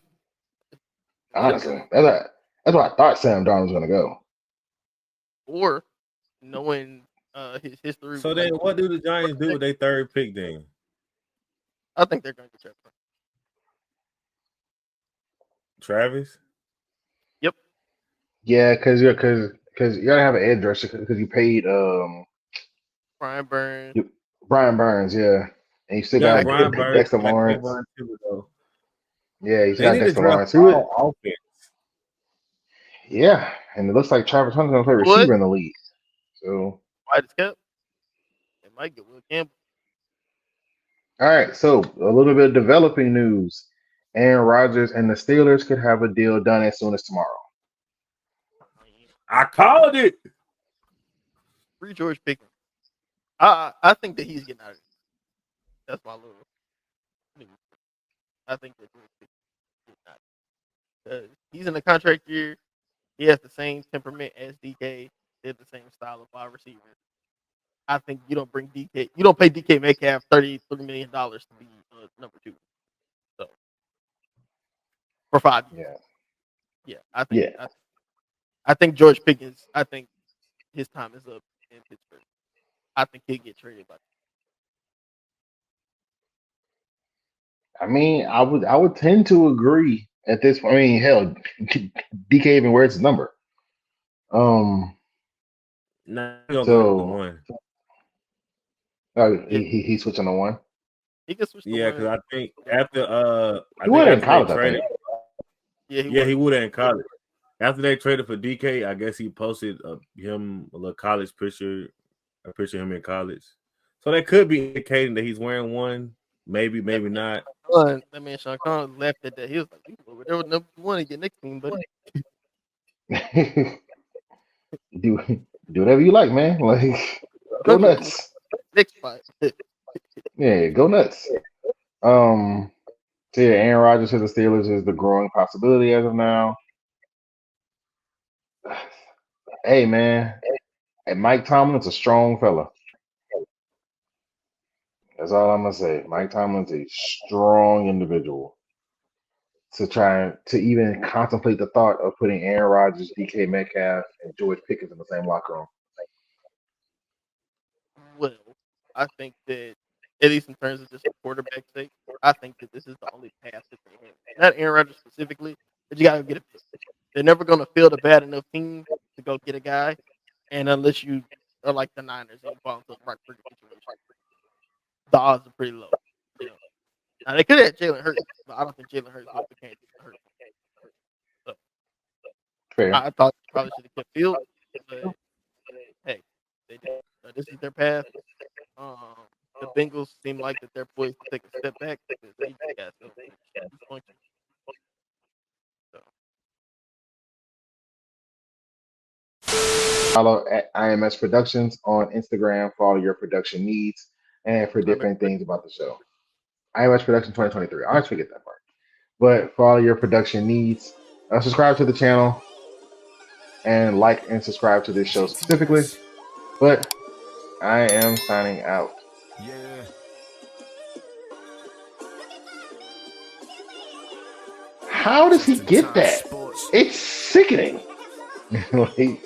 Honestly, that's why I thought Sam Darnold was going to go. Or knowing his history So with then, like, what do the Giants do with their third pick? Then I think they're going to get Travis. Yep. Yeah, because you gotta have an edge rusher because you paid Brian Burns. Brian Burns, yeah, and you You still got got Brian Burns. Dexter You got Lawrence. Kayvon Thibodeau. Yeah, you still They got need to Dexter draft Lawrence. Who? all offense. Yeah, and it looks like Travis Hunter's gonna play What? receiver in the league. So White is kept. They might get Will Campbell. All right, so a little bit of developing news. Aaron Rodgers and the Steelers could have a deal done as soon as tomorrow. I called it. Free George Pickens. I think that he's getting out of it. That's my little news. I think that George Pickens is getting out because he's in a contract year. He has the same temperament as DK. They have the same style of wide receiver. I think you don't bring DK. You don't pay DK Metcalf $33 million to be number 2. So for 5 years, Yeah, I think yeah. I think George Pickens. I think his time is up in Pittsburgh. I think he'll get traded by. I mean, I would tend to agree at this point. I mean, hell, DK even wears his number. Nah, he gonna go to So 1. Yeah, he's switching to 1. he can switch to Yeah, because 1. I think after He would in after they college, I traded, think. Yeah, he would have in college. After they traded for DK, I guess he posted him a little college picture, a picture of him in college. So that could be indicating that he's wearing 1. Maybe, maybe not. That man Sean Connery left at that. He was like, "You can go whatever number you want to get next team, buddy." do do whatever you like, man. Like, go nuts. Next spot. Yeah, go nuts. So yeah, Aaron Rodgers to the Steelers is the growing possibility as of now. Hey, man, and Mike Tomlin's a strong fella. That's all I'm gonna say. Mike Tomlin's a strong individual to try to even contemplate the thought of putting Aaron Rodgers, DK Metcalf, and George Pickens in the same locker room. Well, I think that at least in terms of just the quarterback sake, I think that this is the only path that they have. Not Aaron Rodgers specifically, but you gotta get a pick. They're never gonna field a bad enough team to go get a guy, and unless you are like the Niners and you fall into a right situation, the odds are pretty low. You know, now they could have Jalen Hurts, but I don't think Jalen Hurts would became Hurts. So Fair. I thought they probably should have kept Fields, but hey, they did. This is their path. The Bengals seem like that they're poised to take a step back because they just got so much dysfunction. So Follow at IMS Productions on Instagram for all your production needs and for different things about the show. IMS Production 2023. I always forget that part. But for all your production needs, subscribe to the channel and like and subscribe to this show specifically. But I am signing out. Yeah. How does he get that? It's sickening. Like,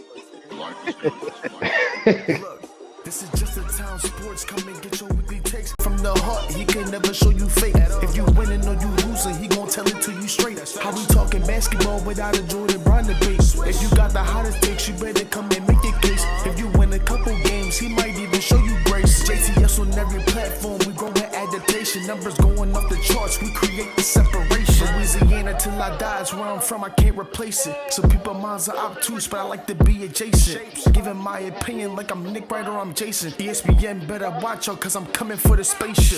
Look, this is just a town sports. Come and get your weekly takes from the heart. He can never show you fake. If you winning or you losing, he gon' tell it to you straight. How we talking basketball without a Jordan Brown debate? If you got the hottest takes, you better come and make your case. If you win a couple games, he might even show you grace. JTS on every platform, we growing adaptation. Numbers going off the charts, we create the separation. Louisiana till I die is where I'm from, I can't replace it. Some people minds are obtuse, but I like to be adjacent. Giving my opinion like I'm Nick Wright or I'm Jason. ESPN better watch out, cause I'm coming for the spaceship.